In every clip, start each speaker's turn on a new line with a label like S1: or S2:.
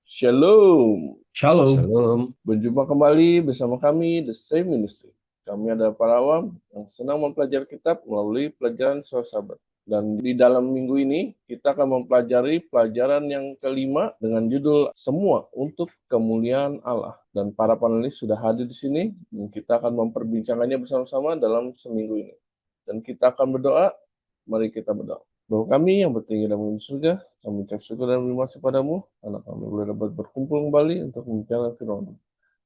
S1: Shalom.
S2: Shalom.
S3: Shalom.
S1: Berjumpa kembali bersama kami, The Same Ministry. Kami adalah para awam yang senang mempelajari kitab melalui pelajaran sahabat. Dan di dalam minggu ini, kita akan mempelajari pelajaran yang kelima dengan judul Semua untuk Kemuliaan Allah. Dan para panelis sudah hadir di sini, dan kita akan memperbincangkannya bersama-sama dalam seminggu ini. Dan kita akan berdoa, mari kita berdoa. Bahwa kami yang bertinggi dalam surga, kami ucap syukur dan terima kasih padamu, karena kami boleh dapat berkumpul kembali untuk membicarakan firman.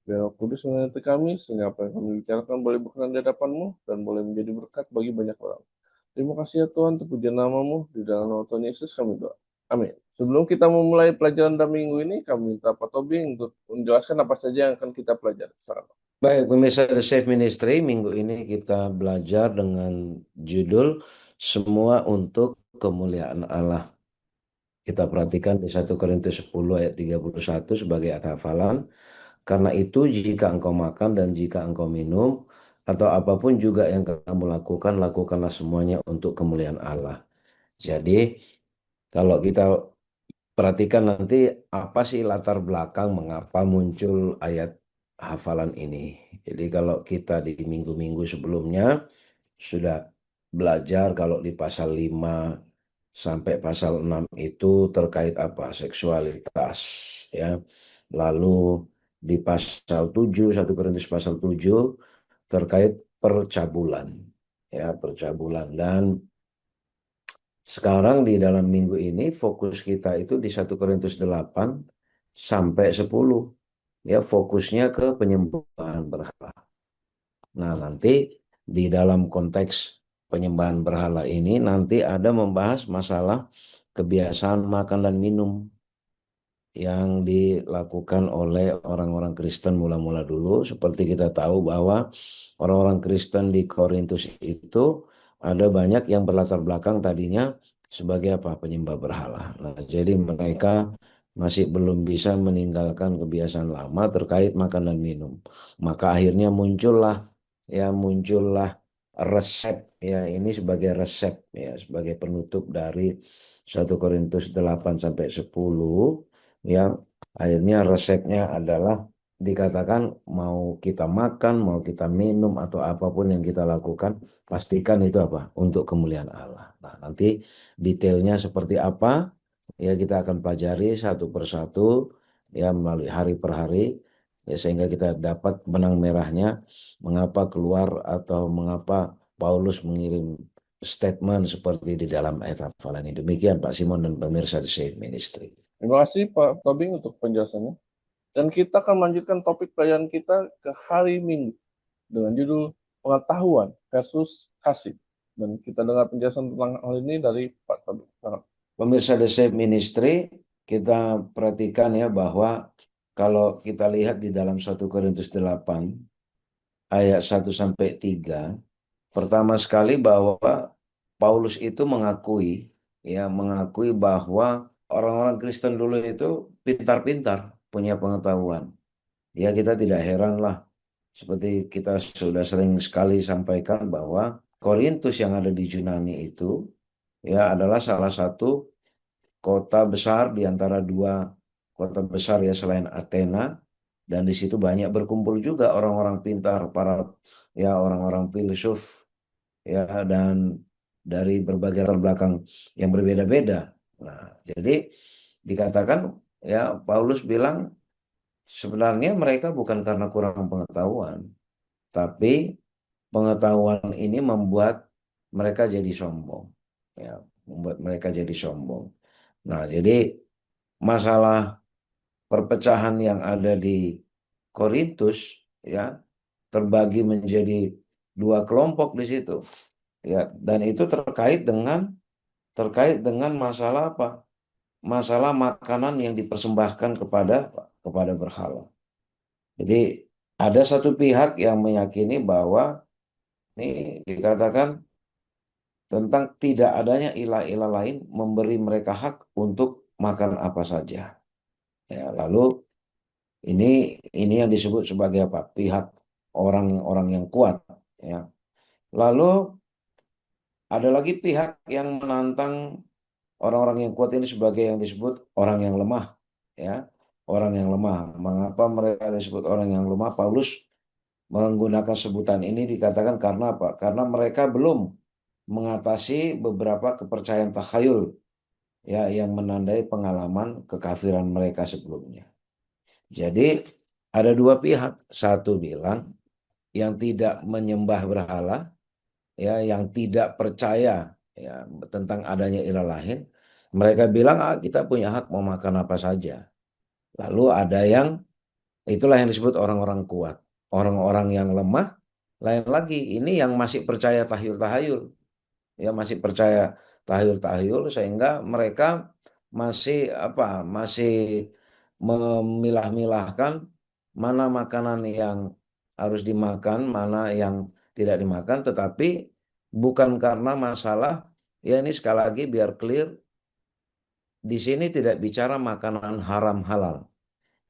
S1: Biar Roh Kudus menyertai kami, sehingga apa yang kami bicarakan boleh berkenan di hadapan-Mu dan boleh menjadi berkat bagi banyak orang. Terima kasih ya Tuhan untuk pujian nama-Mu, di dalam nama Tuhan Yesus kami doa. Amin. Sebelum kita memulai pelajaran dalam minggu ini, kami minta Pak Tobi untuk menjelaskan apa saja yang akan kita pelajari. Silakan.
S3: Baik, pemirsa The Safe Ministry, minggu ini kita belajar dengan judul Semua untuk Kemuliaan Allah. Kita perhatikan di 1 Korintus 10 ayat 31 sebagai hafalan. Karena itu jika engkau makan dan jika engkau minum, atau apapun juga yang kamu lakukan, lakukanlah semuanya untuk kemuliaan Allah. Jadi, kalau kita perhatikan nanti apa sih latar belakang mengapa muncul ayat hafalan ini. Jadi kalau kita di minggu-minggu sebelumnya sudah belajar kalau di pasal 5 sampai pasal 6 itu terkait apa? Seksualitas ya. Lalu di pasal 7, 1 Korintus pasal 7 terkait percabulan. Ya, percabulan. Dan sekarang di dalam minggu ini fokus kita itu di 1 Korintus 8 sampai 10. Ya, fokusnya ke penyembahan berhala. Nah, nanti di dalam konteks penyembahan berhala ini nanti ada membahas masalah kebiasaan makan dan minum yang dilakukan oleh orang-orang Kristen mula-mula dulu. Seperti kita tahu bahwa orang-orang Kristen di Korintus itu ada banyak yang berlatar belakang tadinya sebagai apa? Penyembah berhala. Nah, jadi mereka masih belum bisa meninggalkan kebiasaan lama terkait makan dan minum. Maka akhirnya muncullah resep ya, ini sebagai resep ya, sebagai penutup dari 1 Korintus 8 sampai 10 ya. Akhirnya resepnya adalah dikatakan mau kita makan, mau kita minum atau apapun yang kita lakukan, pastikan itu apa? Untuk kemuliaan Allah. Nah, nanti detailnya seperti apa ya kita akan pelajari satu persatu ya melalui hari per hari ya, sehingga kita dapat benang merahnya mengapa keluar atau mengapa Paulus mengirim statement seperti di dalam ayat hafalan ini. Demikian Pak Simon dan pemirsa di Safe Ministry.
S1: Terima kasih Pak Tobing untuk penjelasannya. Dan kita akan melanjutkan topik pelajaran kita ke hari Minggu dengan judul pengetahuan versus kasih. Dan kita dengar penjelasan tentang hal ini dari Pak Tobing.
S3: Pemirsa The Safe Ministry, kita perhatikan ya bahwa kalau kita lihat di dalam 1 Korintus 8 ayat 1 sampai 3, pertama sekali bahwa Paulus itu mengakui bahwa orang-orang Kristen dulu itu pintar-pintar, punya pengetahuan. Ya, kita tidak heran lah, seperti kita sudah sering sekali sampaikan bahwa Korintus yang ada di Yunani itu ya adalah salah satu kota besar di antara dua kota besar ya selain Athena, dan di situ banyak berkumpul juga orang-orang pintar, para ya orang-orang filsuf ya, dan dari berbagai latar belakang yang berbeda-beda. Nah, jadi dikatakan ya Paulus bilang sebenarnya mereka bukan karena kurang pengetahuan, tapi pengetahuan ini membuat mereka jadi sombong. Ya, membuat mereka jadi sombong. Nah, jadi masalah perpecahan yang ada di Korintus ya terbagi menjadi dua kelompok di situ. Ya, dan itu terkait dengan masalah apa? Masalah makanan yang dipersembahkan kepada berhala. Jadi ada satu pihak yang meyakini bahwa ini dikatakan tentang tidak adanya ilah-ilah lain memberi mereka hak untuk makan apa saja. Ya, lalu ini yang disebut sebagai apa? Pihak orang-orang yang kuat. Ya. Lalu ada lagi pihak yang menantang orang-orang yang kuat ini sebagai yang disebut orang yang lemah. Ya. orang yang lemah. Mengapa mereka disebut orang yang lemah? Paulus menggunakan sebutan ini dikatakan karena apa? Karena mereka belum mengatasi beberapa kepercayaan takhayul ya yang menandai pengalaman kekafiran mereka sebelumnya. Jadi ada dua pihak. Satu bilang yang tidak menyembah berhala, ya, yang tidak percaya ya tentang adanya ilah lain. Mereka bilang kita punya hak mau makan apa saja. Lalu ada yang itulah yang disebut orang-orang kuat. Orang-orang yang lemah, lain lagi ini yang masih percaya tahyul-tahyul, ya masih percaya tahyul-tahyul sehingga mereka masih apa? Masih memilah-milahkan mana makanan yang harus dimakan, mana yang tidak dimakan, tetapi bukan karena masalah, ya ini sekali lagi biar clear, di sini tidak bicara makanan haram halal,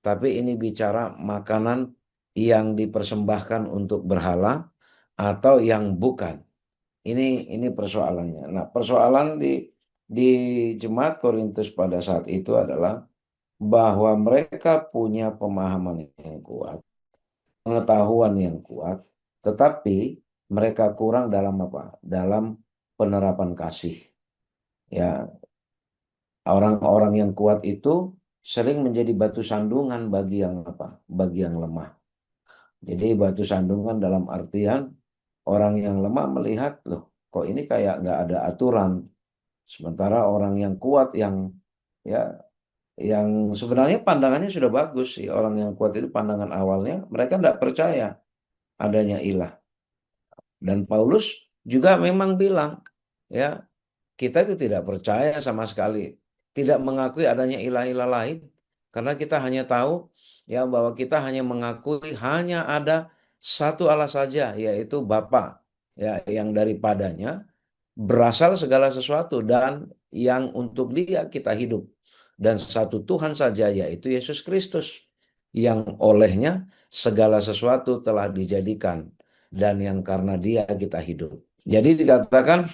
S3: tapi ini bicara makanan yang dipersembahkan untuk berhala atau yang bukan. Ini persoalannya. Nah, persoalan di jemaat Korintus pada saat itu adalah bahwa mereka punya pemahaman yang kuat, pengetahuan yang kuat, tetapi mereka kurang dalam apa? Dalam penerapan kasih. Ya, orang-orang yang kuat itu sering menjadi batu sandungan bagi yang apa? Bagi yang lemah. Jadi batu sandungan dalam artian orang yang lemah melihat, loh, kok ini kayak nggak ada aturan. Sementara orang yang kuat ya yang sebenarnya pandangannya sudah bagus sih. Orang yang kuat itu pandangan awalnya mereka tidak percaya adanya ilah. Dan Paulus juga memang bilang, ya, kita itu tidak percaya sama sekali, tidak mengakui adanya ilah-ilah lain, karena kita hanya tahu ya bahwa kita hanya mengakui hanya ada satu Allah saja, yaitu Bapa, ya, yang daripadanya berasal segala sesuatu dan yang untuk Dia kita hidup. Dan satu Tuhan saja, yaitu Yesus Kristus, yang olehnya segala sesuatu telah dijadikan dan yang karena Dia kita hidup. Jadi dikatakan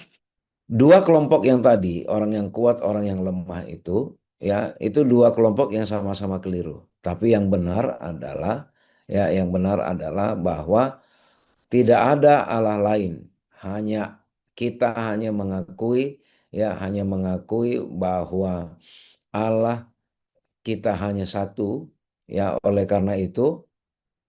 S3: dua kelompok yang tadi, orang yang kuat, orang yang lemah itu, ya, itu dua kelompok yang sama-sama keliru. Tapi yang benar adalah, ya, yang benar adalah bahwa tidak ada Allah lain. Kita hanya mengakui, ya, hanya mengakui bahwa Allah kita hanya satu, ya. Oleh karena itu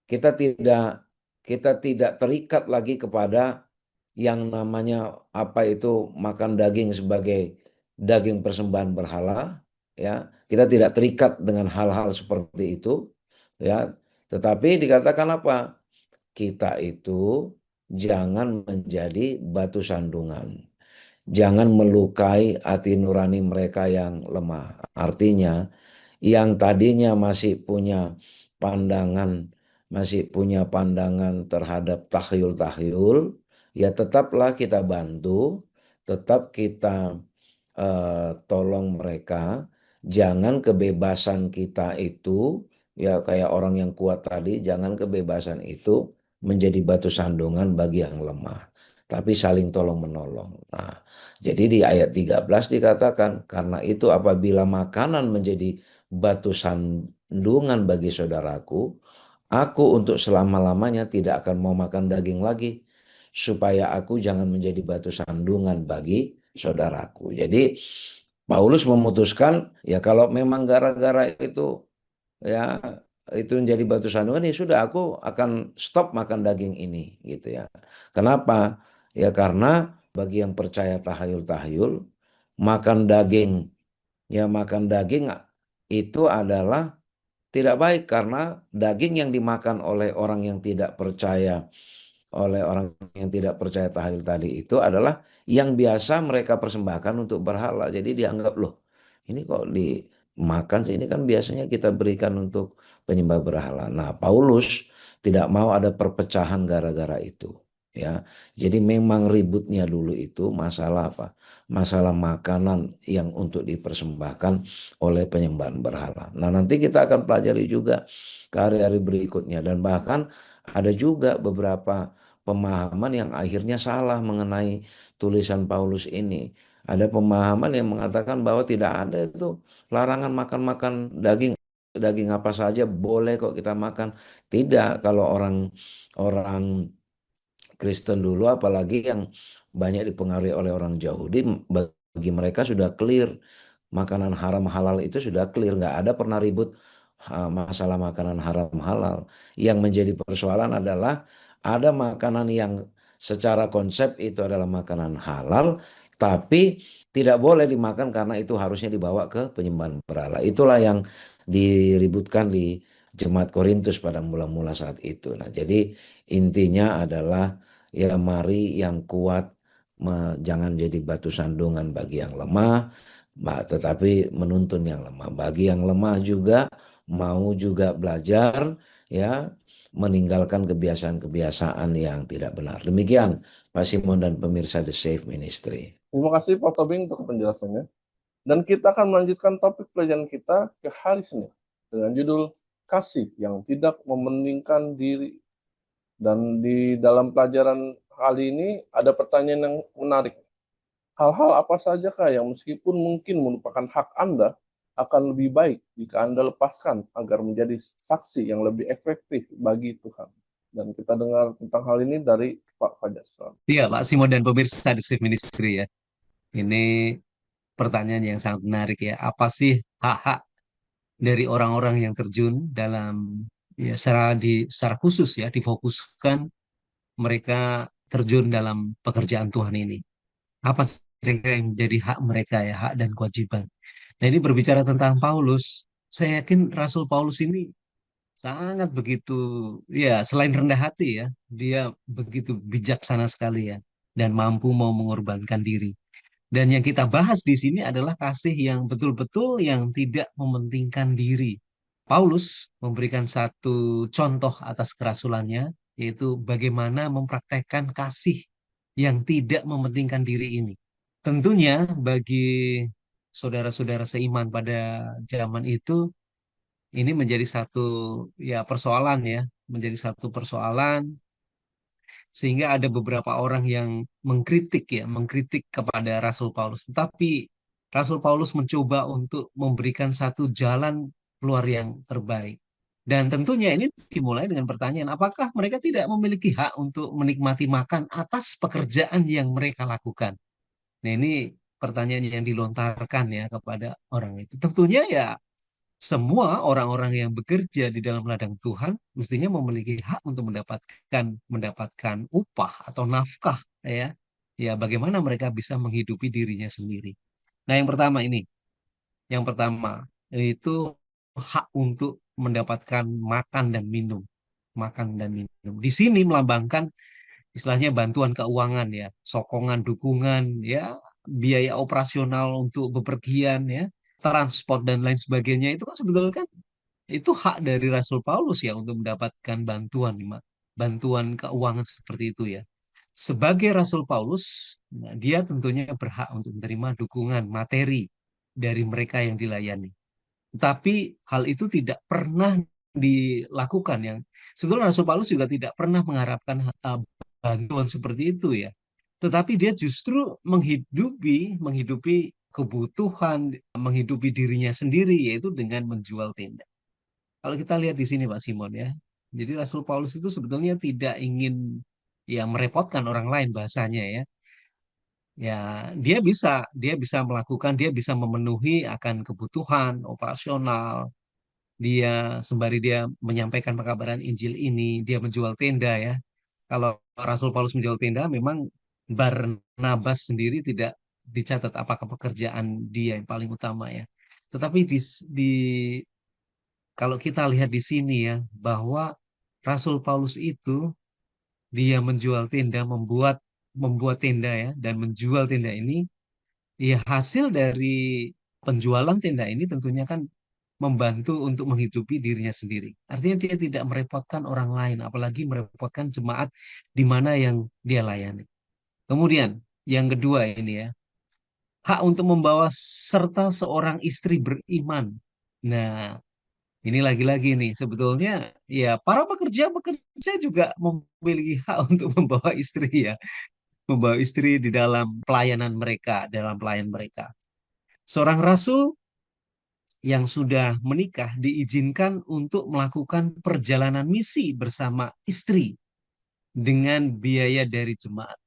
S3: kita tidak kita tidak terikat lagi kepada yang namanya apa itu makan daging sebagai daging persembahan berhala, ya. Kita tidak terikat dengan hal-hal seperti itu, ya. Tetapi dikatakan apa? Kita itu jangan menjadi batu sandungan. Jangan melukai hati nurani mereka yang lemah. Artinya, yang tadinya masih punya pandangan terhadap tahyul-tahyul, ya tetaplah kita bantu, tetap kita tolong mereka. Jangan kebebasan kita itu, ya kayak orang yang kuat tadi, jangan kebebasan itu menjadi batu sandungan bagi yang lemah, tapi saling tolong menolong. Nah, jadi di ayat 13 dikatakan, karena itu apabila makanan menjadi batu sandungan bagi saudaraku, aku untuk selama-lamanya tidak akan mau makan daging lagi, supaya aku jangan menjadi batu sandungan bagi saudaraku. Jadi Paulus memutuskan, ya kalau memang gara-gara itu, ya itu menjadi batu sandungan, ya sudah, aku akan stop makan daging ini, gitu ya. Kenapa? Ya karena bagi yang percaya tahayul-tahayul, makan daging, ya makan daging itu adalah tidak baik, karena daging yang dimakan oleh orang yang tidak percaya tahayul tadi itu adalah yang biasa mereka persembahkan untuk berhala. Jadi dianggap, loh, ini kok dimakan sih, ini kan biasanya kita berikan untuk penyembah berhala. Nah, Paulus tidak mau ada perpecahan gara-gara itu. Ya, jadi memang ributnya dulu itu masalah apa? Masalah makanan yang untuk dipersembahkan oleh penyembahan berhala. Nah, nanti kita akan pelajari juga ke hari-hari berikutnya, dan bahkan ada juga beberapa pemahaman yang akhirnya salah mengenai tulisan Paulus ini. Ada pemahaman yang mengatakan bahwa tidak ada itu larangan makan-makan daging. daging apa saja boleh kok kita makan. Tidak, kalau orang orang Kristen dulu, apalagi yang banyak dipengaruhi oleh orang Yahudi, bagi mereka sudah clear makanan haram halal itu sudah clear, nggak ada pernah ribut masalah makanan haram halal. Yang menjadi persoalan adalah ada makanan yang secara konsep itu adalah makanan halal, tapi tidak boleh dimakan karena itu harusnya dibawa ke penyembahan berhala. Itulah yang diributkan di Jemaat Korintus pada mula-mula saat itu. Nah, jadi intinya adalah ya mari yang kuat jangan jadi batu sandungan bagi yang lemah, tetapi menuntun yang lemah. Bagi yang lemah juga mau juga belajar ya meninggalkan kebiasaan-kebiasaan yang tidak benar. Demikian Pak Simon dan pemirsa The Safe Ministry.
S1: Terima kasih Pak Tobing untuk penjelasannya. Dan kita akan melanjutkan topik pelajaran kita ke hari Senin dengan judul Kasih yang Tidak Mementingkan Diri. Dan di dalam pelajaran kali ini ada pertanyaan yang menarik. Hal-hal apa sajakah yang meskipun mungkin merupakan hak Anda akan lebih baik jika Anda lepaskan agar menjadi saksi yang lebih efektif bagi Tuhan. Dan kita dengar tentang hal ini dari Pak Fajar.
S2: Iya, Pak Simon dan pemirsa di Safe Ministry ya. Ini pertanyaan yang sangat menarik ya. Apa sih hak-hak dari orang-orang yang terjun dalam ya secara khusus ya difokuskan mereka terjun dalam pekerjaan Tuhan ini. Apa kira-kira yang menjadi hak mereka ya, hak dan kewajiban. Nah, ini berbicara tentang Paulus. Saya yakin Rasul Paulus ini sangat begitu ya, selain rendah hati ya, dia begitu bijaksana sekali ya dan mampu mau mengorbankan diri. Dan yang kita bahas di sini adalah kasih yang betul-betul yang tidak mementingkan diri. Paulus memberikan satu contoh atas kerasulannya, yaitu bagaimana mempraktekkan kasih yang tidak mementingkan diri ini. Tentunya bagi saudara-saudara seiman pada zaman itu, ini menjadi satu ya persoalan ya, menjadi satu persoalan sehingga ada beberapa orang yang mengkritik ya, mengkritik kepada Rasul Paulus. Tetapi Rasul Paulus mencoba untuk memberikan satu jalan keluar yang terbaik. Dan tentunya ini dimulai dengan pertanyaan, apakah mereka tidak memiliki hak untuk menikmati makan atas pekerjaan yang mereka lakukan? Nah, ini pertanyaan yang dilontarkan ya kepada orang itu. Tentunya ya semua orang-orang yang bekerja di dalam ladang Tuhan mestinya memiliki hak untuk mendapatkan upah atau nafkah ya. Ya, bagaimana mereka bisa menghidupi dirinya sendiri. Nah, yang pertama ini, yang pertama itu hak untuk mendapatkan makan dan minum, makan dan minum. Di sini melambangkan istilahnya bantuan keuangan ya, sokongan, dukungan ya, biaya operasional untuk bepergian ya, transport dan lain sebagainya itu kan sebetulnya kan itu hak dari Rasul Paulus ya untuk mendapatkan bantuan, bantuan keuangan seperti itu ya. Sebagai Rasul Paulus, nah, dia tentunya berhak untuk menerima dukungan materi dari mereka yang dilayani. Tetapi hal itu tidak pernah dilakukan yang sebetulnya Rasul Paulus juga tidak pernah mengharapkan bantuan seperti itu ya. Tetapi dia justru menghidupi kebutuhan, menghidupi dirinya sendiri yaitu dengan menjual tenda. Kalau kita lihat di sini Pak Simon ya. Jadi Rasul Paulus itu sebetulnya tidak ingin ya merepotkan orang lain bahasanya ya. Ya, dia bisa melakukan, dia bisa memenuhi akan kebutuhan operasional. Dia sembari dia menyampaikan pekabaran Injil ini, dia menjual tenda ya. Kalau Rasul Paulus menjual tenda, memang Barnabas sendiri tidak dicatat apakah pekerjaan dia yang paling utama ya. Tetapi di kalau kita lihat di sini ya, bahwa Rasul Paulus itu dia menjual tenda, membuat membuat tenda ya, dan menjual tenda ini, ya hasil dari penjualan tenda ini tentunya kan membantu untuk menghidupi dirinya sendiri. Artinya dia tidak merepotkan orang lain, apalagi merepotkan jemaat di mana yang dia layani. Kemudian yang kedua ini ya, hak untuk membawa serta seorang istri beriman. Nah, ini lagi-lagi nih, sebetulnya ya para pekerja juga memiliki hak untuk membawa istri ya, membawa istri di dalam pelayanan mereka, dalam pelayan mereka. Seorang rasul yang sudah menikah diizinkan untuk melakukan perjalanan misi bersama istri dengan biaya dari jemaat.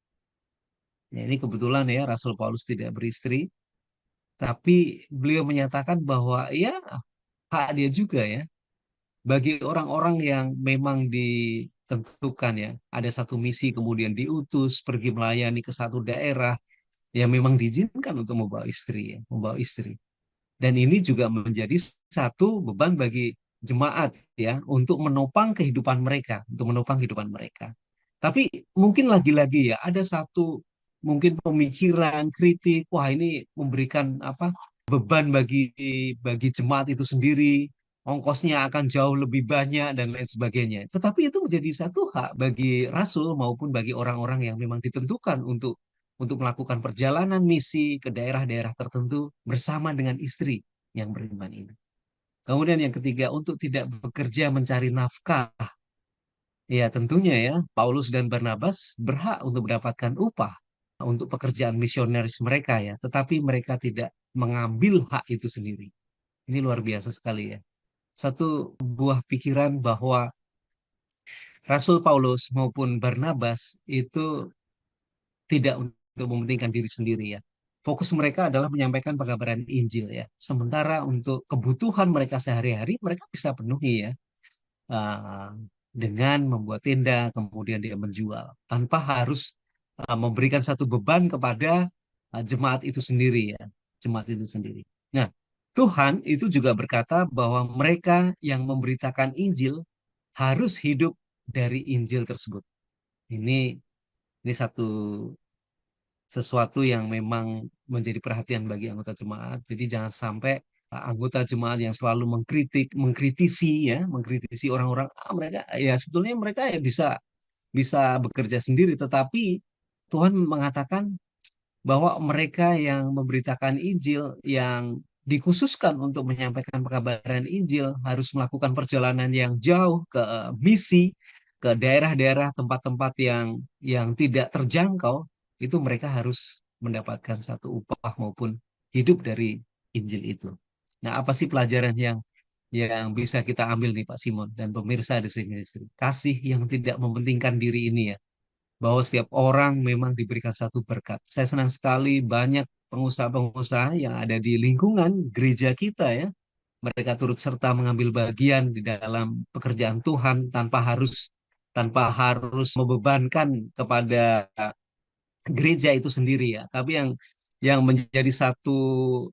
S2: Ya, ini kebetulan ya Rasul Paulus tidak beristri, tapi beliau menyatakan bahwa ya hak dia juga ya. Bagi orang-orang yang memang ditentukan ya, ada satu misi kemudian diutus pergi melayani ke satu daerah yang memang diizinkan untuk membawa istri ya, membawa istri. Dan ini juga menjadi satu beban bagi jemaat ya untuk menopang kehidupan mereka, untuk menopang kehidupan mereka. Tapi mungkin lagi-lagi ya ada satu mungkin pemikiran kritik, wah ini memberikan apa beban bagi jemaat itu sendiri, ongkosnya akan jauh lebih banyak dan lain sebagainya. Tetapi itu menjadi satu hak bagi rasul maupun bagi orang-orang yang memang ditentukan untuk melakukan perjalanan misi ke daerah-daerah tertentu bersama dengan istri yang beriman ini. Kemudian yang ketiga, untuk tidak bekerja mencari nafkah. Ya tentunya ya, Paulus dan Barnabas berhak untuk mendapatkan upah untuk pekerjaan misionaris mereka ya, tetapi mereka tidak mengambil hak itu sendiri. Ini luar biasa sekali ya. Satu buah pikiran bahwa Rasul Paulus maupun Barnabas itu tidak untuk mementingkan diri sendiri ya. Fokus mereka adalah menyampaikan pengabaran Injil ya. Sementara untuk kebutuhan mereka sehari-hari mereka bisa penuhi ya uh, dengan membuat tenda kemudian dia menjual tanpa harus memberikan satu beban kepada jemaat itu sendiri ya, jemaat itu sendiri. Nah, Tuhan itu juga berkata bahwa mereka yang memberitakan Injil harus hidup dari Injil tersebut. Ini satu sesuatu yang memang menjadi perhatian bagi anggota jemaat. Jadi jangan sampai anggota jemaat yang selalu mengkritisi ya, mengkritisi orang-orang, mereka ya sebetulnya mereka ya bisa bisa bekerja sendiri, tetapi Tuhan mengatakan bahwa mereka yang memberitakan Injil, yang dikhususkan untuk menyampaikan pengabaran Injil, harus melakukan perjalanan yang jauh ke misi, ke daerah-daerah tempat-tempat yang tidak terjangkau, itu mereka harus mendapatkan satu upah maupun hidup dari Injil itu. Nah, apa sih pelajaran yang bisa kita ambil nih Pak Simon dan pemirsa di sini? Kasih yang tidak mementingkan diri ini ya, bahwa setiap orang memang diberikan satu berkat. Saya senang sekali banyak pengusaha-pengusaha yang ada di lingkungan gereja kita ya. Mereka turut serta mengambil bagian di dalam pekerjaan Tuhan tanpa harus membebankan kepada gereja itu sendiri ya. Tapi yang menjadi satu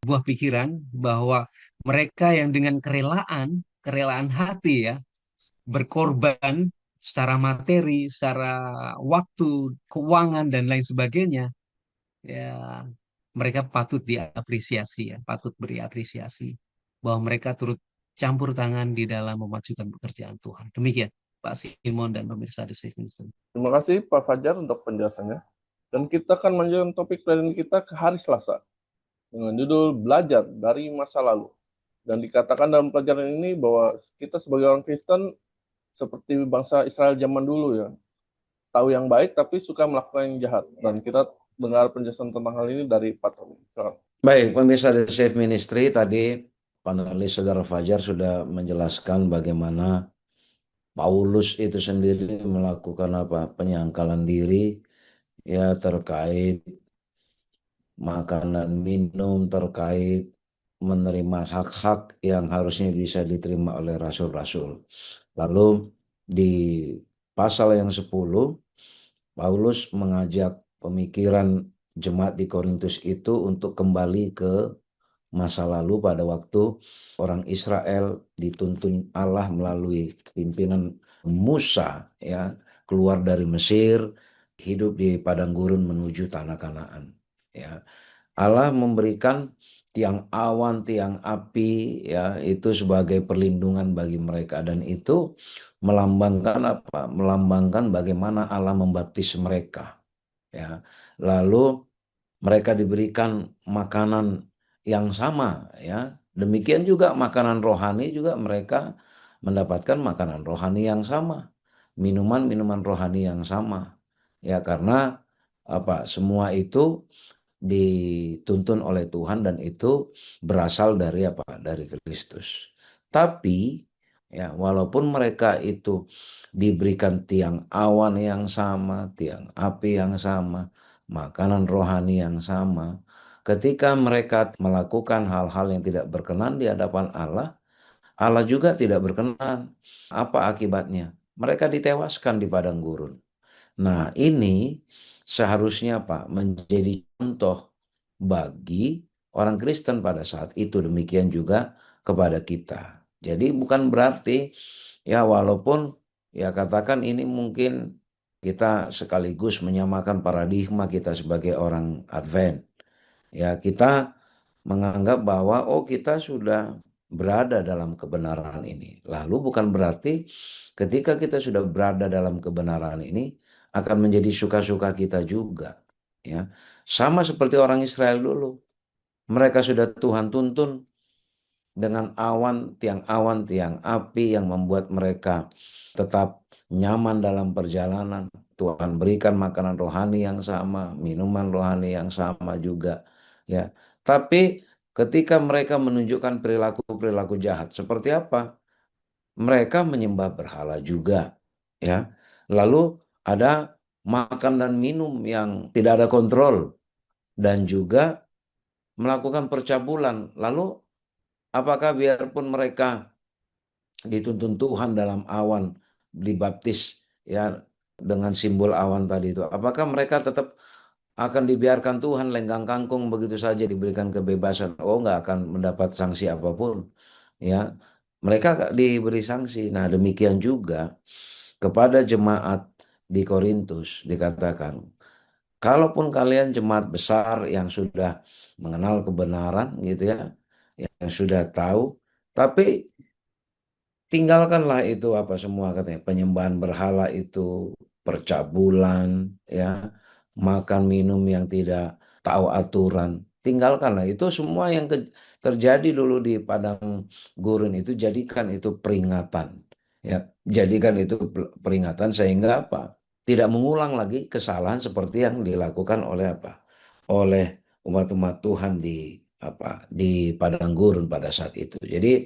S2: buah pikiran bahwa mereka yang dengan kerelaan hati ya, berkorban secara materi, secara waktu, keuangan dan lain sebagainya, ya mereka patut diapresiasi ya, patut beri apresiasi bahwa mereka turut campur tangan di dalam memajukan pekerjaan Tuhan. Demikian Pak Simon dan pemirsa The Safe Ministry.
S1: Terima kasih Pak Fajar untuk penjelasannya. Dan kita akan melanjutkan topik pelajaran kita ke hari Selasa dengan judul Belajar dari Masa Lalu. Dan dikatakan dalam pelajaran ini bahwa kita sebagai orang Kristen seperti bangsa Israel zaman dulu ya, tahu yang baik tapi suka melakukan yang jahat. Dan kita dengar penjelasan tentang hal ini dari Pak Tommy.
S3: Baik, pemirsa The Safe Ministry, tadi panelis Saudara Fajar sudah menjelaskan bagaimana Paulus itu sendiri melakukan penyangkalan diri ya terkait makanan minum, terkait menerima hak-hak yang harusnya bisa diterima oleh rasul-rasul. Lalu di pasal yang 10 Paulus mengajak pemikiran jemaat di Korintus itu untuk kembali ke masa lalu pada waktu orang Israel dituntun Allah melalui pimpinan Musa ya keluar dari Mesir, hidup di padang gurun menuju tanah Kanaan ya. Allah memberikan tiang awan, tiang api ya itu sebagai perlindungan bagi mereka, dan itu melambangkan apa? Melambangkan bagaimana Allah membaptis mereka ya. Lalu mereka diberikan makanan yang sama ya. Demikian juga makanan rohani juga mereka mendapatkan makanan rohani yang sama, minuman-minuman rohani yang sama. Ya karena semua itu dituntun oleh Tuhan dan itu berasal dari apa? Dari Kristus. Tapi ya walaupun mereka itu diberikan tiang awan yang sama, tiang api yang sama, makanan rohani yang sama, ketika mereka melakukan hal-hal yang tidak berkenan di hadapan Allah, Allah juga tidak berkenan. Apa akibatnya? Mereka ditewaskan di padang gurun. Nah, ini seharusnya Pak menjadi contoh bagi orang Kristen pada saat itu, demikian juga kepada kita. Jadi bukan berarti ya walaupun ya katakan ini mungkin kita sekaligus menyamakan paradigma kita sebagai orang Advent. Ya, kita menganggap bahwa oh kita sudah berada dalam kebenaran ini. Lalu bukan berarti ketika kita sudah berada dalam kebenaran ini akan menjadi suka-suka kita juga. Ya, sama seperti orang Israel dulu. Mereka sudah Tuhan tuntun dengan awan, tiang api yang membuat mereka tetap nyaman dalam perjalanan. Tuhan berikan makanan rohani yang sama, minuman rohani yang sama juga. Ya, tapi ketika mereka menunjukkan perilaku-perilaku jahat, seperti apa? Mereka menyembah berhala juga. Ya, lalu ada makan dan minum yang tidak ada kontrol dan juga melakukan percabulan. Lalu apakah biarpun mereka dituntun Tuhan dalam awan, dibaptis ya dengan simbol awan tadi itu, apakah mereka tetap akan dibiarkan Tuhan lenggang kangkung begitu saja diberikan kebebasan? Oh, nggak akan mendapat sanksi apapun. Ya, mereka diberi sanksi. Nah, demikian juga kepada jemaat di Korintus dikatakan, kalaupun kalian jemaat besar yang sudah mengenal kebenaran gitu ya, yang sudah tahu, tapi tinggalkanlah itu apa semua katanya, penyembahan berhala itu, percabulan, ya, makan minum yang tidak tahu aturan. Tinggalkanlah itu semua yang terjadi dulu di padang gurun itu, jadikan itu peringatan. Ya, jadikan itu peringatan sehingga apa? Tidak mengulang lagi kesalahan seperti yang dilakukan oleh apa? Oleh umat-umat Tuhan di apa? Di padang gurun pada saat itu. Jadi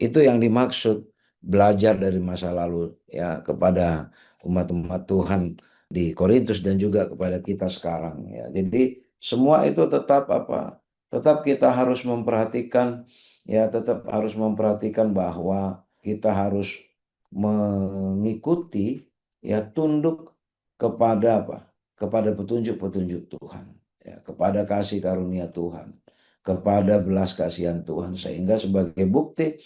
S3: itu yang dimaksud belajar dari masa lalu ya kepada umat-umat Tuhan di Korintus dan juga kepada kita sekarang ya. Jadi semua itu tetap apa? Tetap kita harus memperhatikan ya, tetap harus memperhatikan bahwa kita harus mengikuti ya, tunduk kepada apa? Kepada petunjuk-petunjuk Tuhan ya, kepada kasih karunia Tuhan, kepada belas kasihan Tuhan, sehingga sebagai bukti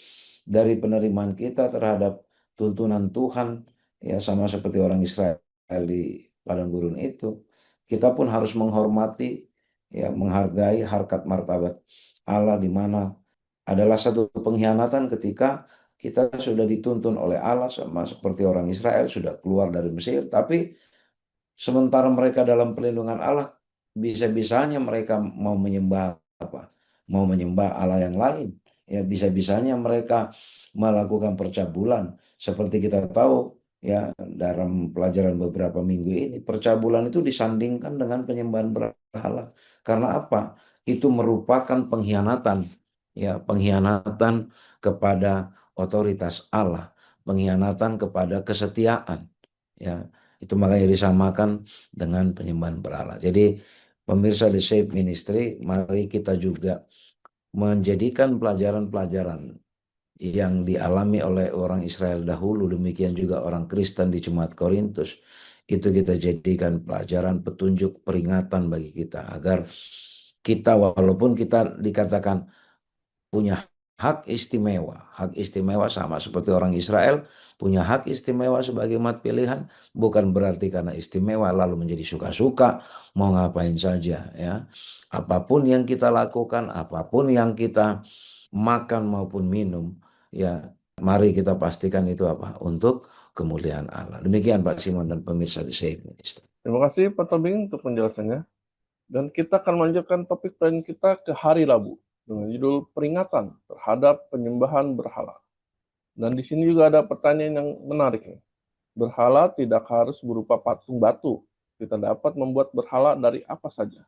S3: dari penerimaan kita terhadap tuntunan Tuhan ya, sama seperti orang Israel di padang gurun itu, kita pun harus menghormati ya, menghargai harkat martabat Allah, di mana adalah satu pengkhianatan ketika kita sudah dituntun oleh Allah sama seperti orang Israel sudah keluar dari Mesir, tapi sementara mereka dalam perlindungan Allah, bisa-bisanya mereka mau menyembah apa? Mau menyembah Allah yang lain. Ya, bisa-bisanya mereka melakukan percabulan. Seperti kita tahu ya dalam pelajaran beberapa minggu ini, percabulan itu disandingkan dengan penyembahan berhala. Karena apa? Itu merupakan pengkhianatan. Ya, pengkhianatan kepada otoritas Allah, pengkhianatan kepada kesetiaan. Ya, itu makanya disamakan dengan penyembahan berhala. Jadi pemirsa The Safe Ministry, mari kita juga menjadikan pelajaran-pelajaran yang dialami oleh orang Israel dahulu, demikian juga orang Kristen di Jemaat Korintus, itu kita jadikan pelajaran, petunjuk, peringatan bagi kita, agar kita walaupun kita dikatakan punya hak istimewa sama seperti orang Israel punya hak istimewa sebagai umat pilihan, bukan berarti karena istimewa lalu menjadi suka-suka mau ngapain saja ya. Apapun yang kita lakukan, apapun yang kita makan maupun minum, ya mari kita pastikan itu apa? Untuk kemuliaan Allah. Demikian Pak Simon dan pemirsa di Safe Ministry.
S1: Terima kasih Pak Tobing untuk penjelasannya. Dan kita akan melanjutkan topik lain kita ke hari Rabu dengan judul peringatan terhadap penyembahan berhala. Dan di sini juga ada pertanyaan yang menarik nih. Berhala tidak harus berupa patung batu. Kita dapat membuat berhala dari apa saja.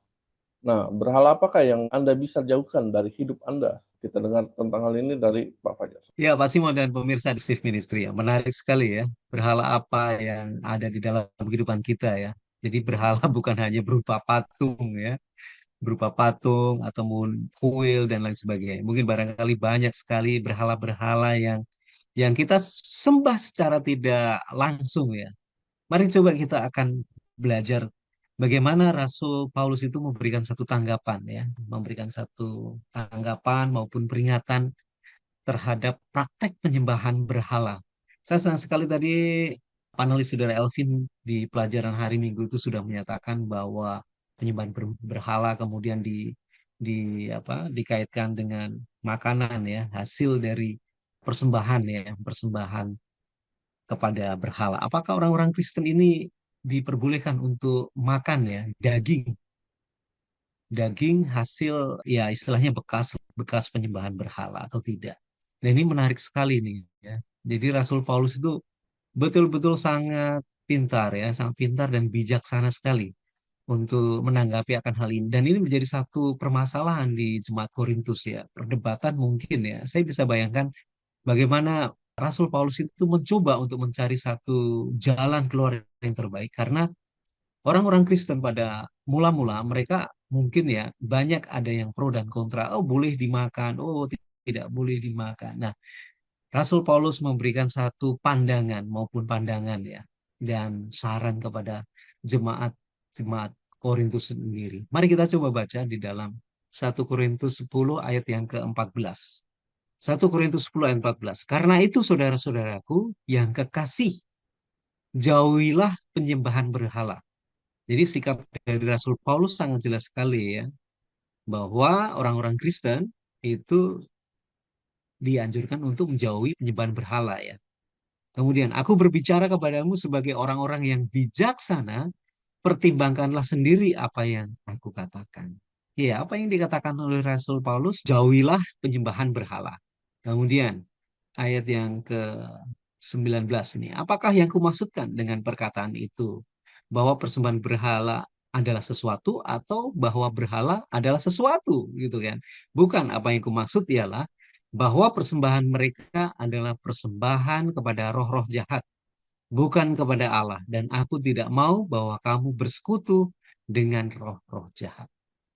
S1: Nah, berhala apakah yang Anda bisa jauhkan dari hidup Anda? Kita dengar tentang hal ini dari Pak Fajar.
S2: Ya, Pak Simon dan pemirsa di Shift Ministry ya. Menarik sekali ya. Berhala apa yang ada di dalam kehidupan kita ya. Jadi berhala bukan hanya berupa patung ya, berupa patung ataupun kuil dan lain sebagainya. Mungkin barangkali banyak sekali berhala-berhala yang kita sembah secara tidak langsung ya. Mari coba kita akan belajar bagaimana Rasul Paulus itu memberikan satu tanggapan ya, memberikan satu tanggapan maupun peringatan terhadap praktek penyembahan berhala. Saya senang sekali tadi panelis saudara Elvin di pelajaran hari Minggu itu sudah menyatakan bahwa penyembahan berhala kemudian dikaitkan dengan makanan ya, hasil dari persembahan ya, persembahan kepada berhala. Apakah orang-orang Kristen ini diperbolehkan untuk makan ya daging hasil ya istilahnya bekas bekas penyembahan berhala atau tidak? Nah, ini menarik sekali nih ya. Jadi Rasul Paulus itu betul-betul sangat pintar ya, sangat pintar dan bijaksana sekali untuk menanggapi akan hal ini. Dan ini menjadi satu permasalahan di jemaat Korintus ya, perdebatan mungkin ya. Saya bisa bayangkan bagaimana Rasul Paulus itu mencoba untuk mencari satu jalan keluar yang terbaik karena orang-orang Kristen pada mula-mula mereka mungkin ya banyak ada yang pro dan kontra. Oh, boleh dimakan, oh tidak boleh dimakan. Nah, Rasul Paulus memberikan satu pandangan maupun pandangan ya dan saran kepada jemaat jemaat Korintus sendiri. Mari kita coba baca di dalam 1 Korintus 10 ayat yang ke-14. 1 Korintus 10 ayat 14. Karena itu saudara-saudaraku yang kekasih, jauhilah penyembahan berhala. Jadi sikap dari Rasul Paulus sangat jelas sekali ya, bahwa orang-orang Kristen itu dianjurkan untuk menjauhi penyembahan berhala ya. Kemudian, aku berbicara kepadamu sebagai orang-orang yang bijaksana, pertimbangkanlah sendiri apa yang aku katakan. Ya, apa yang dikatakan oleh Rasul Paulus, jauhilah penyembahan berhala. Kemudian, ayat yang ke-19 ini, apakah yang kumaksudkan dengan perkataan itu? Bahwa persembahan berhala adalah sesuatu atau bahwa berhala adalah sesuatu gitu kan. Bukan, apa yang kumaksud ialah bahwa persembahan mereka adalah persembahan kepada roh-roh jahat, bukan kepada Allah. Dan aku tidak mau bahwa kamu bersekutu dengan roh-roh jahat.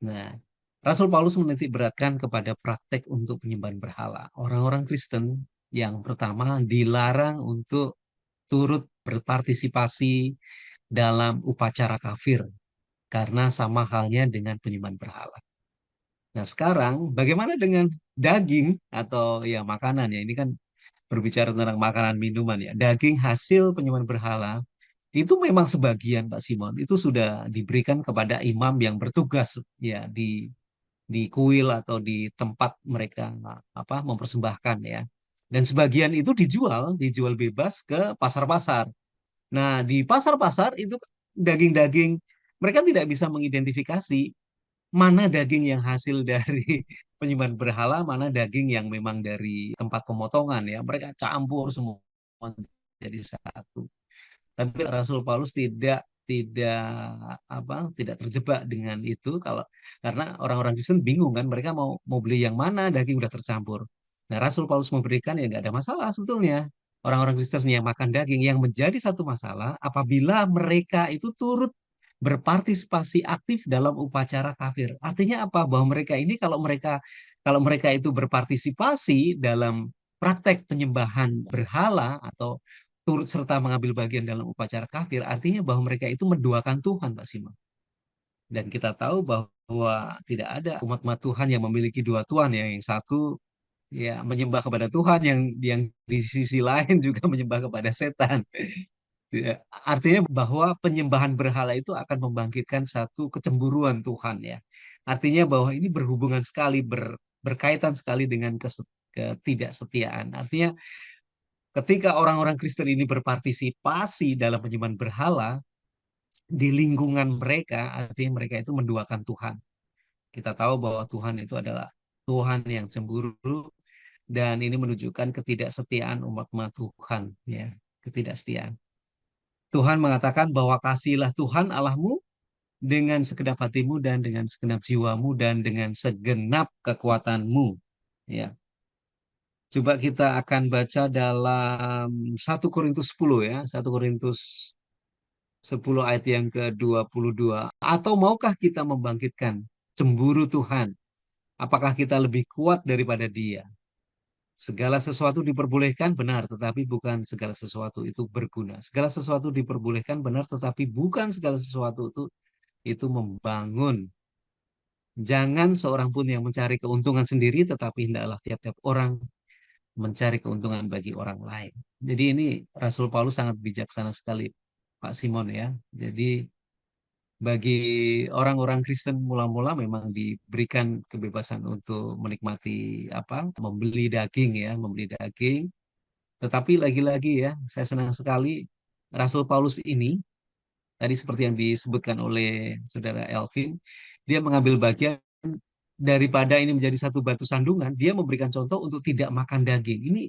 S2: Nah, Rasul Paulus menitik beratkan kepada praktek untuk penyembahan berhala. Orang-orang Kristen yang pertama dilarang untuk turut berpartisipasi dalam upacara kafir karena sama halnya dengan penyembahan berhala. Nah, sekarang bagaimana dengan daging atau ya makanan ya? Ini kan berbicara tentang makanan minuman ya. Daging hasil penyembahan berhala itu memang sebagian Pak Simon itu sudah diberikan kepada imam yang bertugas ya di kuil atau di tempat mereka mempersembahkan ya. Dan sebagian itu dijual bebas ke pasar-pasar. Nah, di pasar-pasar itu daging-daging mereka tidak bisa mengidentifikasi mana daging yang hasil dari penyembahan berhala, mana daging yang memang dari tempat pemotongan ya. Mereka campur semua jadi satu. Tapi Rasul Paulus tidak tidak terjebak dengan itu kalau karena orang-orang Kristen bingung kan mereka mau beli yang mana daging udah tercampur. Nah, Rasul Paulus memberikan ya nggak ada masalah sebetulnya. Orang-orang Kristen yang makan daging yang menjadi satu masalah apabila mereka itu turut berpartisipasi aktif dalam upacara kafir. Artinya apa? Bahwa mereka ini kalau mereka itu berpartisipasi dalam praktek penyembahan berhala atau turut serta mengambil bagian dalam upacara kafir, artinya bahwa mereka itu menduakan Tuhan, Pak Simon. Dan kita tahu bahwa tidak ada umat-umat Tuhan yang memiliki dua Tuhan, ya. Yang satu ya menyembah kepada Tuhan, yang di sisi lain juga menyembah kepada setan. Ya, artinya bahwa penyembahan berhala itu akan membangkitkan satu kecemburuan Tuhan ya. Artinya bahwa ini berhubungan sekali, berkaitan sekali dengan ketidaksetiaan. Artinya ketika orang-orang Kristen ini berpartisipasi dalam penyembahan berhala di lingkungan mereka, artinya mereka itu menduakan Tuhan. Kita tahu bahwa Tuhan itu adalah Tuhan yang cemburu dan ini menunjukkan ketidaksetiaan umat-umat Tuhan, ya, ketidaksetiaan. Tuhan mengatakan bahwa kasihilah Tuhan Allahmu dengan segenap hatimu dan dengan segenap jiwamu dan dengan segenap kekuatanmu. Ya, coba kita akan baca dalam 1 Korintus 10 ya, 1 Korintus 10 ayat yang ke-22. Atau maukah kita membangkitkan cemburu Tuhan? Apakah kita lebih kuat daripada Dia? Segala sesuatu diperbolehkan benar, tetapi bukan segala sesuatu itu berguna. Segala sesuatu diperbolehkan benar, tetapi bukan segala sesuatu itu membangun. Jangan seorang pun yang mencari keuntungan sendiri, tetapi hendaklah tiap-tiap orang mencari keuntungan bagi orang lain. Jadi ini Rasul Paulus sangat bijaksana sekali, Pak Simon ya. Jadi bagi orang-orang Kristen mula-mula memang diberikan kebebasan untuk menikmati apa, membeli daging ya, membeli daging. Tetapi lagi-lagi ya, saya senang sekali Rasul Paulus ini tadi seperti yang disebutkan oleh Saudara Elvin, dia mengambil bagian daripada ini menjadi satu batu sandungan, dia memberikan contoh untuk tidak makan daging.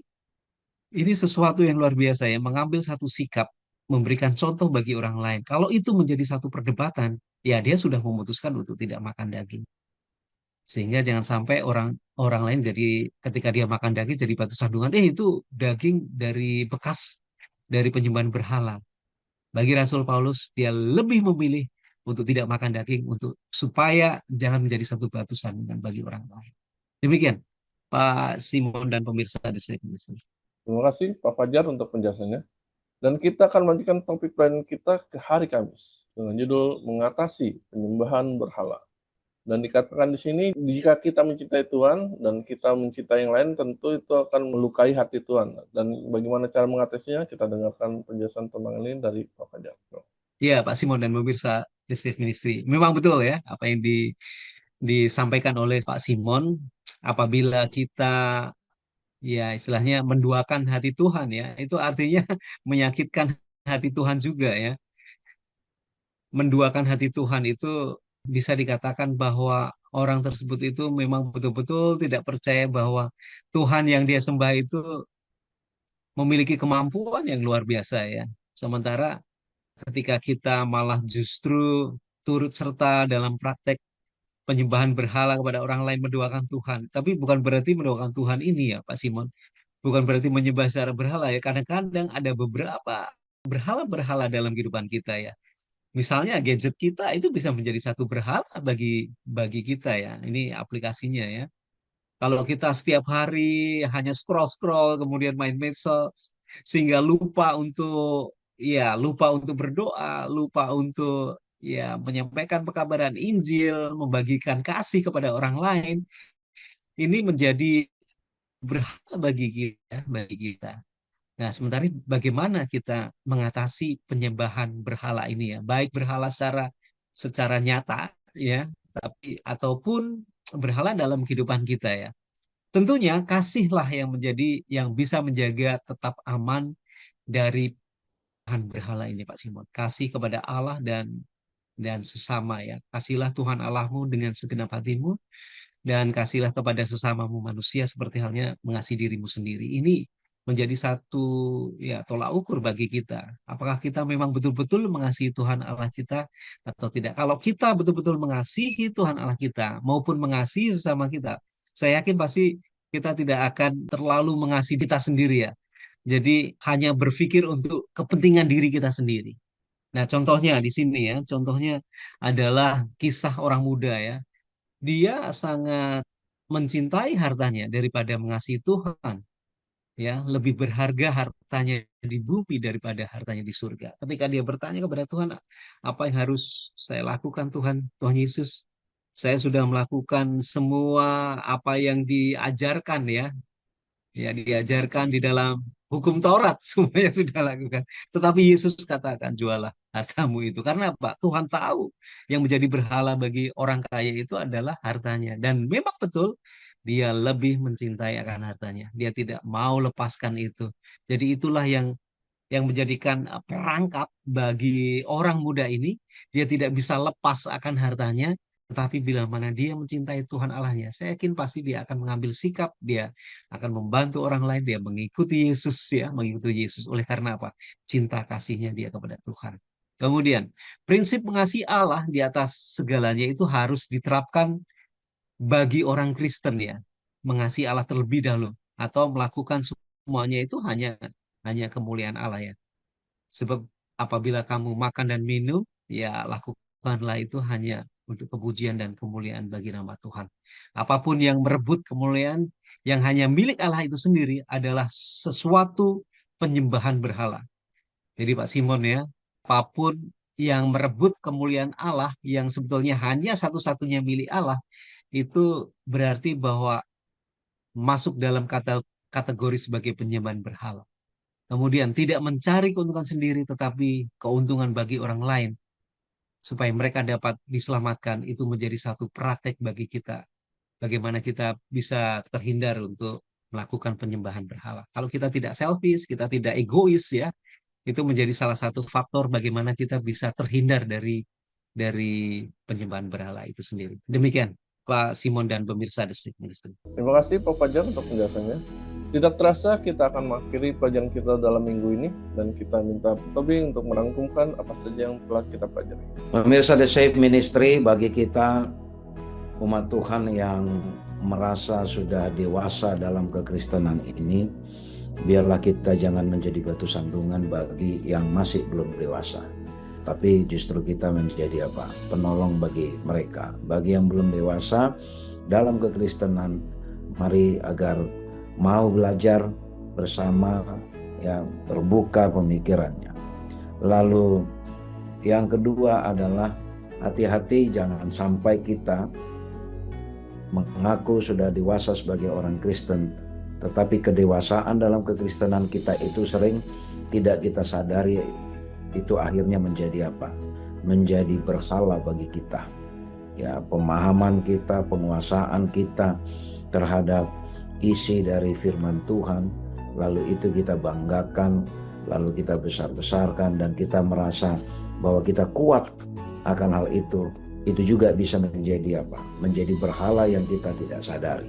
S2: Ini sesuatu yang luar biasa ya, mengambil satu sikap, memberikan contoh bagi orang lain. Kalau itu menjadi satu perdebatan, ya dia sudah memutuskan untuk tidak makan daging. Sehingga jangan sampai orang orang lain jadi ketika dia makan daging jadi batu sandungan, itu daging dari bekas dari penyembahan berhala. Bagi Rasul Paulus, dia lebih memilih untuk tidak makan daging untuk supaya jangan menjadi satu batu sandungan bagi orang lain. Demikian, Pak Simon dan pemirsa di sini.
S1: Terima kasih Pak Fajar untuk penjelasannya. Dan kita akan melanjutkan topik lain kita ke hari Kamis dengan judul mengatasi penyembahan berhala. Dan dikatakan di sini, jika kita mencintai Tuhan dan kita mencintai yang lain, tentu itu akan melukai hati Tuhan. Dan bagaimana cara mengatasinya, kita dengarkan penjelasan tentang ini dari Pak Fajar.
S2: Ya, Pak Simon dan pemirsa The Safe Ministry. Memang betul ya, apa yang disampaikan oleh Pak Simon, apabila kita ya istilahnya menduakan hati Tuhan ya, itu artinya menyakitkan hati Tuhan juga ya. Menduakan hati Tuhan itu bisa dikatakan bahwa orang tersebut itu memang betul-betul tidak percaya bahwa Tuhan yang dia sembah itu memiliki kemampuan yang luar biasa ya. Sementara ketika kita malah justru turut serta dalam praktek penyembahan berhala kepada orang lain mendoakan Tuhan. Tapi bukan berarti mendoakan Tuhan ini ya Pak Simon. Bukan berarti menyembah secara berhala ya. Kadang-kadang ada beberapa berhala-berhala dalam kehidupan kita ya. Misalnya gadget kita itu bisa menjadi satu berhala bagi bagi kita ya. Ini aplikasinya ya. Kalau kita setiap hari hanya scroll-scroll kemudian main medsos sehingga lupa untuk berdoa, lupa untuk ya menyampaikan pekabaran Injil, membagikan kasih kepada orang lain, ini menjadi berhala bagi kita. Nah, sementara bagaimana kita mengatasi penyembahan berhala ini ya, baik berhala secara nyata ya, tapi ataupun berhala dalam kehidupan kita ya. Tentunya kasihlah yang bisa menjaga tetap aman dari bahan berhala ini Pak Simon. Kasih kepada Allah dan sesama ya. Kasihlah Tuhan Allahmu dengan segenap hatimu dan kasihlah kepada sesamamu manusia seperti halnya mengasihi dirimu sendiri. Ini menjadi satu ya tolak ukur bagi kita. Apakah kita memang betul-betul mengasihi Tuhan Allah kita atau tidak? Kalau kita betul-betul mengasihi Tuhan Allah kita maupun mengasihi sesama kita, saya yakin pasti kita tidak akan terlalu mengasihi kita sendiri ya. Jadi hanya berpikir untuk kepentingan diri kita sendiri. Nah, contohnya di sini ya, contohnya adalah kisah orang muda ya. Dia sangat mencintai hartanya daripada mengasihi Tuhan. Ya, lebih berharga hartanya di bumi daripada hartanya di surga. Ketika dia bertanya kepada Tuhan, apa yang harus saya lakukan Tuhan, Tuhan Yesus? Saya sudah melakukan semua apa yang diajarkan ya, diajarkan di dalam hukum Taurat semuanya sudah lakukan. Tetapi Yesus katakan jualah hartamu itu. Karena apa? Tuhan tahu yang menjadi berhala bagi orang kaya itu adalah hartanya. Dan memang betul dia lebih mencintai akan hartanya. Dia tidak mau lepaskan itu. Jadi itulah yang menjadikan perangkap bagi orang muda ini. Dia tidak bisa lepas akan hartanya, tetapi bila mana dia mencintai Tuhan Allahnya, saya yakin pasti dia akan mengambil sikap, dia akan membantu orang lain, dia mengikuti Yesus ya, mengikuti Yesus. Oleh karena apa? Cinta kasihnya dia kepada Tuhan. Kemudian, prinsip mengasihi Allah di atas segalanya itu harus diterapkan bagi orang Kristen ya. Mengasihi Allah terlebih dahulu atau melakukan semuanya itu hanya hanya kemuliaan Allah ya. Sebab apabila kamu makan dan minum, ya lakukanlah itu hanya untuk kepujian dan kemuliaan bagi nama Tuhan. Apapun yang merebut kemuliaan yang hanya milik Allah itu sendiri adalah sesuatu penyembahan berhala. Jadi Pak Simon ya, apapun yang merebut kemuliaan Allah yang sebetulnya hanya satu-satunya milik Allah, itu berarti bahwa masuk dalam kategori sebagai penyembahan berhala. Kemudian tidak mencari keuntungan sendiri tetapi keuntungan bagi orang lain supaya mereka dapat diselamatkan, itu menjadi satu praktek bagi kita. Bagaimana kita bisa terhindar untuk melakukan penyembahan berhala. Kalau kita tidak selfish, kita tidak egois ya, itu menjadi salah satu faktor bagaimana kita bisa terhindar dari penyembahan berhala itu sendiri. Demikian Pak Simon dan pemirsa The Safe Ministry.
S1: Terima kasih Pak Fajar untuk penjelasannya. Tidak terasa kita akan mengakhiri pelajaran kita dalam minggu ini, dan kita minta Tobi untuk merangkumkan apa saja yang telah kita pelajari.
S3: Pemirsa The Safe Ministry, bagi kita umat Tuhan yang merasa sudah dewasa dalam kekristenan ini, biarlah kita jangan menjadi batu sandungan bagi yang masih belum dewasa. Tapi justru kita menjadi apa? Penolong bagi mereka. Bagi yang belum dewasa dalam kekristenan, mari agar mau belajar bersama, ya, terbuka pemikirannya. Lalu yang kedua adalah hati-hati jangan sampai kita mengaku sudah dewasa sebagai orang Kristen, tetapi kedewasaan dalam kekristenan kita itu sering tidak kita sadari, itu akhirnya menjadi apa? Menjadi berhala bagi kita. Ya, pemahaman kita, penguasaan kita terhadap isi dari firman Tuhan, lalu itu kita banggakan, lalu kita besar-besarkan, dan kita merasa bahwa kita kuat akan hal itu juga bisa menjadi apa? Menjadi berhala yang kita tidak sadari.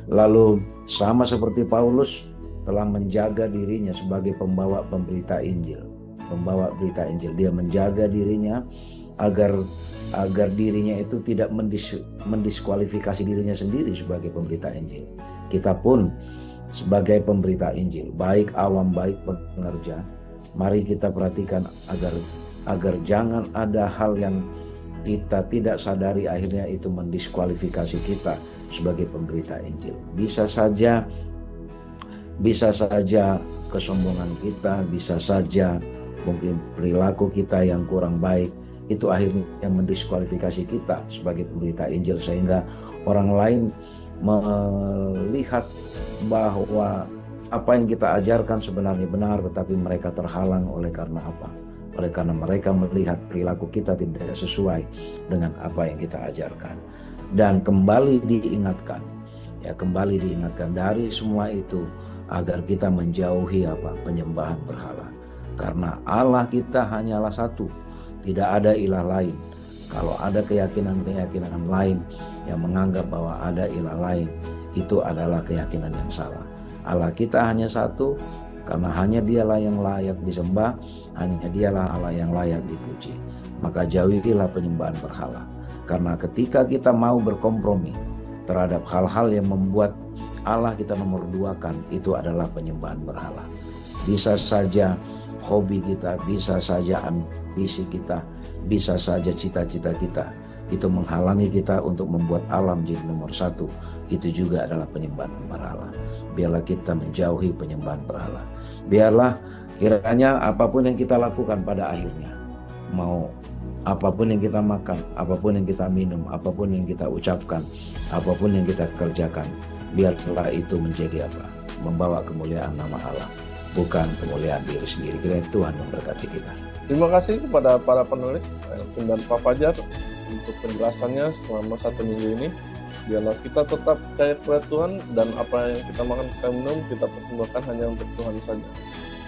S3: Lalu sama seperti Paulus telah menjaga dirinya sebagai pembawa pemberita Injil, pembawa berita Injil, dia menjaga dirinya agar dirinya itu tidak mendiskualifikasi dirinya sendiri sebagai pemberita Injil. Kita pun sebagai pemberita Injil, baik awam baik pengerja, mari kita perhatikan agar jangan ada hal yang kita tidak sadari akhirnya itu mendiskualifikasi kita sebagai pemberita Injil. Bisa saja kesombongan kita, bisa saja mungkin perilaku kita yang kurang baik, itu akhirnya mendiskualifikasi kita sebagai pemberita Injil, sehingga orang lain melihat bahwa apa yang kita ajarkan sebenarnya benar, tetapi mereka terhalang oleh karena apa? Oleh karena mereka melihat perilaku kita tidak sesuai dengan apa yang kita ajarkan. Dan kembali diingatkan dari semua itu agar kita menjauhi apa? Penyembahan berhala. Karena Allah kita hanyalah satu, tidak ada ilah lain. Kalau ada keyakinan lain yang menganggap bahwa ada ilah lain, itu adalah keyakinan yang salah. Allah kita hanya satu, karena hanya dialah yang layak disembah, hanya dialah Allah yang layak dipuji. Maka jauhilah penyembahan berhala. Karena ketika kita mau berkompromi terhadap hal-hal yang membuat Allah kita nomor duakan, itu adalah penyembahan berhala. Bisa saja hobi kita, bisa saja ambisi kita, bisa saja cita-cita kita, itu menghalangi kita untuk membuat Allah menjadi nomor satu. Itu juga adalah penyembahan berhala. Biarlah kita menjauhi penyembahan berhala. Biarlah kiranya apapun yang kita lakukan pada akhirnya, mau apapun yang kita makan, apapun yang kita minum, apapun yang kita ucapkan, apapun yang kita kerjakan, biarlah itu menjadi apa? Membawa kemuliaan nama Allah, bukan kemuliaan diri sendiri. Kiranya Tuhan memberkati kita.
S1: Terima kasih kepada para penulis Elvin dan Pak Fajar untuk penjelasannya selama 1 minggu ini. Biarlah kita tetap percaya kepada Tuhan, dan apa yang kita makan, kita minum, kita persembahkan hanya untuk Tuhan saja.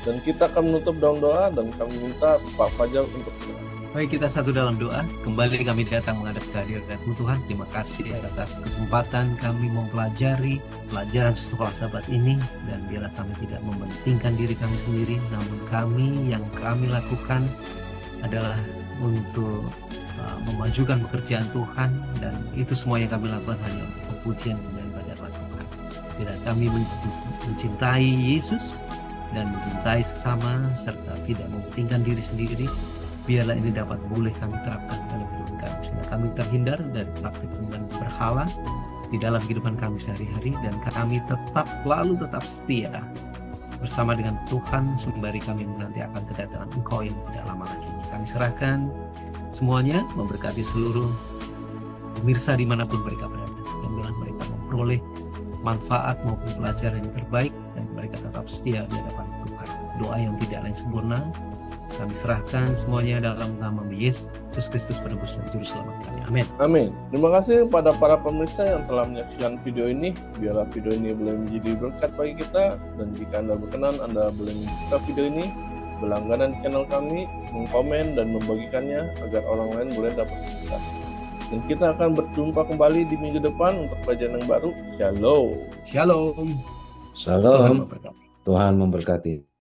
S1: Dan kita akan menutup dalam doa, dan kami minta Pak Fajar untuk berdoa.
S2: Baik, kita satu dalam doa. Kembali kami datang menghadap kehadiran Tuhan. Terima kasih atas kesempatan kami mempelajari pelajaran sekolah Sabat ini. Dan biarlah kami tidak mementingkan diri kami sendiri, namun kami yang kami lakukan adalah untuk memajukan pekerjaan Tuhan, dan itu semua yang kami lakukan hanya untuk pujian dan hadapan Tuhan. Bila kami mencintai Yesus dan mencintai sesama serta tidak mementingkan diri sendiri, biarlah ini dapat boleh kami terapkan dalam kehidupan kami, sehingga kami terhindar dari praktik penyembahan berhala di dalam kehidupan kami sehari-hari, dan kami tetap setia bersama dengan Tuhan sembari kami menanti akan kedatangan Engkau yang tidak lama lagi. Kami serahkan semuanya, memberkati seluruh pemirsa dimanapun mereka berada, dan biarlah mereka memperoleh manfaat maupun pelajaran yang terbaik, dan mereka tetap setia di hadapan Tuhan. Doa yang tidak lain sempurna kami serahkan semuanya dalam nama Yesus Kristus penebus dan juru selamat kami. Amin.
S1: Amin. Terima kasih kepada para pemirsa yang telah menyaksikan video ini. Biarlah video ini boleh menjadi berkat bagi kita, dan jika Anda berkenan, Anda boleh menyukai video ini, berlangganan channel kami, mengkomen dan membagikannya agar orang lain boleh dapat inspirasi. Dan kita akan berjumpa kembali di minggu depan untuk pelajaran yang baru. Shalom.
S2: Shalom.
S3: Shalom.
S2: Tuhan memberkati.
S3: Tuhan memberkati.